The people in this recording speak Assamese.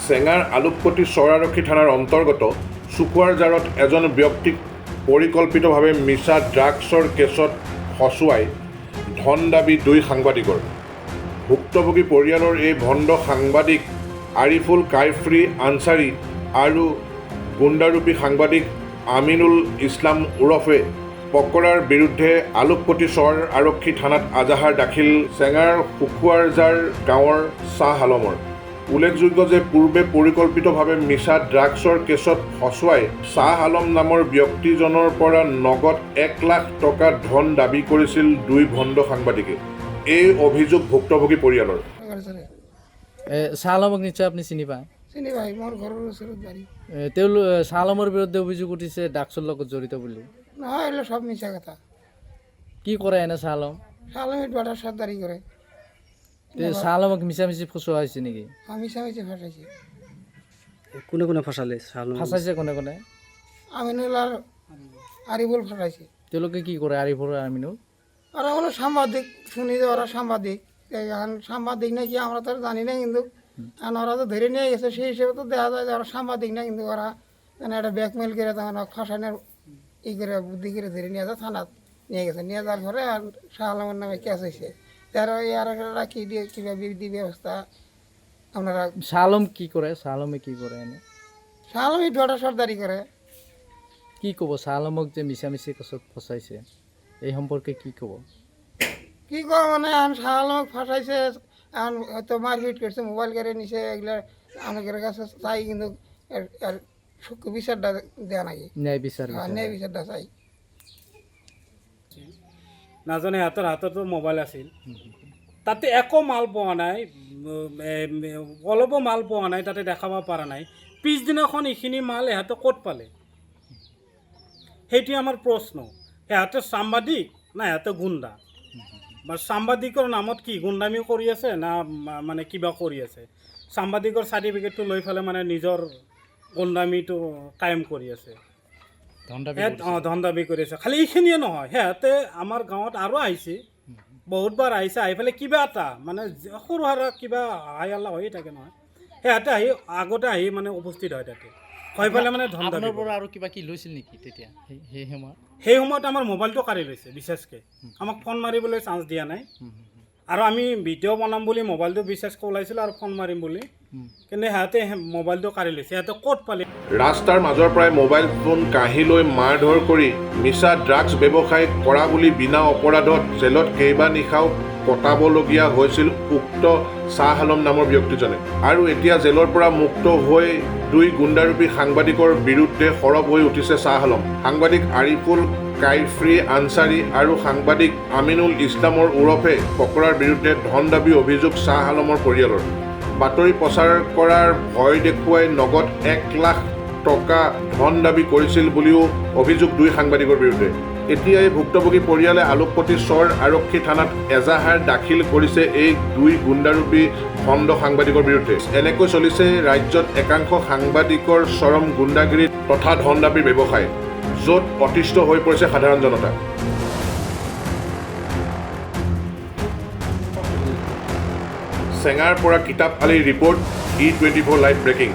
চেঙাৰ আলুকপতি চৰাৰক্ষী থানাৰ অন্তৰ্গত চুকুৱাৰ জাৰত এজন ব্যক্তিক পৰিকল্পিতভাৱে মিছা ড্ৰাগছৰ কেছত ফচুৱাই ধন দাবী দুই সাংবাদিকৰ। ভুক্তভোগী পৰিয়ালৰ এই ভণ্ড সাংবাদিক আৰিফুল কাইফ্ৰী আনচাৰী আৰু গুণ্ডাৰূপী সাংবাদিক আমিনুল ইছলাম ওৰফে পকৰাৰ বিৰুদ্ধে আলুকপতি চৰ আৰক্ষী থানাত আজাহাৰ দাখিল চেঙাৰ শুকুৱাৰজাৰ গাঁৱৰ শ্বাহ আলমৰ। উল্লেখযোগ্য যে পূৰ্বে পৰিকল্পিতভাৱে মিছা ড্ৰাগছৰ কেছত ফচুৱাই শ্বাহ আলম নামৰ ব্যক্তিজনৰ পৰা নগদ 1 লাখ টকা ধন দাবী কৰিছিল দুই ভণ্ড সাংবাদিকে। এই অভিযোগ ভুক্তভোগী পৰিয়ালৰ। শ্বাহ আলমক নিশ্চয় আপুনি চিনি পায়? চিনি পাই, মোৰ ঘৰৰ ওচৰত বাৰী। তেওঁলোক শ্বাহ আলমৰ বিৰুদ্ধে অভিযোগ উঠিছে ড্ৰাগছৰ লগত জড়িত বুলি। নহয়, এইবিলাক সব মিছা কথা। কি কৰে এনে শ্বাহ আলম? শ্বাহ আলমে বাটাৰ চৰ্দাৰী কৰে। শ্বাহ আলমক মিছামিছি ফচোৱা হৈছে নেকি? মিছা মিছি ফচাইছে। কোনে কোনে ফচালে? ফচাইছে কোনে কোনে? আমিনুল আর আরিফুল ফসাইছে। তেওঁলোকে কি কৰে আৰিফুল আর আমিনুল? ওরা হলো সাংবাদিক, শুনি যে ওরা সাংবাদিক। এখন সাংবাদিক নাকি আমরা তো জানি না, কিন্তু এখন ওরা তো ধরে নিয়ে গেছে, সেই হিসেবে তো দেখা যায় যে ওরা সাংবাদিক না, কিন্তু ওরা মানে একটা ব্যাকমেল করে তখন ফাঁসানোর করে বুদ্ধি করে ধরে নিয়ে যায়, থানাত নিয়ে গেছে। নিয়ে যাওয়ার পরে আর শাহ আলমের নামে কেস হয়েছে। তারা আর কি দিয়ে কীভাবে বিধি ব্যবস্থা আপনারা। শ্বাহ আলম কি করে? শ্বাহ আলমে কি করে এনে? শাহ আলম বাটার সর্দারি করে। কি ক'ব শ্বাহ আলমক যে মিছামিছি কেছত ফচাইছে এই সম্পৰ্কে কি ক'ব? কি কয় মানে এখন শাহ আলমক ফাঁসাইছে, এখন হয়তো মারপিট করছে, মোবাইল কেড়ে নিছে, এগুলো আমাদের কাছে চাই, কিন্তু এর বিচারটা দেওয়া নাকি ন্যায় বিচার ন্যায় বিচারটা চাই। নাজানে হাতৰ হাততো মোবাইল আছিল, তাতে একো মাল পোৱা নাই, অলপো মাল পোৱা নাই, তাতে দেখাব পৰা নাই। পিছদিনাখন এইখিনি মাল ইহঁতে ক'ত পালে? সেইটোৱে আমাৰ প্ৰশ্ন। সিহঁতে সাংবাদিক না সিহঁতে গুণ্ডা? বা সাংবাদিকৰ নামত কি গুণ্ডামি কৰি আছে না মানে কিবা কৰি আছে? সাংবাদিকৰ চাৰ্টিফিকেটটো লৈ পেলাই মানে নিজৰ গুণ্ডামিটো কায়েম কৰি আছে, ধন দাবী কৰি আছে। খালি এইখিনিয়ে নহয়, সিহঁতে আমাৰ গাঁৱত আৰু আহিছে, বহুতবাৰ আহিছে। আহি পেলাই কিবা এটা মানে সৰু সুৰা কিবা হাই আল্লাহ হৈয়ে থাকে নহয়, সিহঁতে আহি আগতে আহি মানে উপস্থিত হয় তাতে, হৈ পেলাই মানে ধন দাবী কৰে। আৰু কিবা কি লৈছিল নেকি তেতিয়া সেই সময়ত আমাৰ মোবাইলটো কাঢ়ি লৈছে বিশেষকৈ, আমাক ফোন মাৰিবলৈ চান্স দিয়া নাই। আৰু আমি ভিডিঅ' বনাম বুলি মোবাইলটো বিশেষকৈ ওলাইছিলোঁ আৰু ফোন মাৰিম বুলি, কিন্তু সিহঁতে মোবাইলটো কাঢ়ি লৈছে। সিহঁতে ক'ত পালে? ৰাস্তাৰ মাজৰ পৰাই মোবাইল ফোন কাঢ়ি লৈ মাৰ ধৰ কৰি মিছা ড্ৰাগছ ব্যৱসায় কৰা বুলি বিনা অপৰাধত জেলত কেইবা নিশাও কটাবলগীয়া হৈছিল উক্ত শ্বাহ আলম নামৰ ব্যক্তিজনে। আৰু এতিয়া জেলৰ পৰা মুক্ত হৈ দুই গুণ্ডাৰূপী সাংবাদিকৰ বিৰুদ্ধে সৰব হৈ উঠিছে শ্বাহ আলম। সাংবাদিক আৰিফুল কাইফ্ৰী আনচাৰী আৰু সাংবাদিক আমিনুল ইছলামৰ ওৰফে পকৰাৰ বিৰুদ্ধে ধন দাবী অভিযোগ শ্বাহ আলমৰ পৰিয়ালৰ। বাতৰি প্ৰচাৰ কৰাৰ ভয় দেখুৱাই নগদ 1 লাখ টকা ধন দাবী কৰিছিল বুলিও অভিযোগ দুই সাংবাদিকৰ বিৰুদ্ধে। এতিয়া এই ভুক্তভোগী পৰিয়ালে আলুকপতি চৰ আৰক্ষী থানাত এজাহাৰ দাখিল কৰিছে এই দুই গুণ্ডাৰূপী ভণ্ড সাংবাদিকৰ বিৰুদ্ধে। এনেকৈ চলিছে ৰাজ্যত একাংশ সাংবাদিকৰ চৰম গুণ্ডাগিৰি তথা ধন দাবীৰ ব্যৱসায়, য'ত অতিষ্ঠ হৈ পৰিছে সাধাৰণ জনতা। চেঙাৰ পৰা কিতাপ আলীৰ ৰিপৰ্ট, E24 লাইভ ব্ৰেকিং।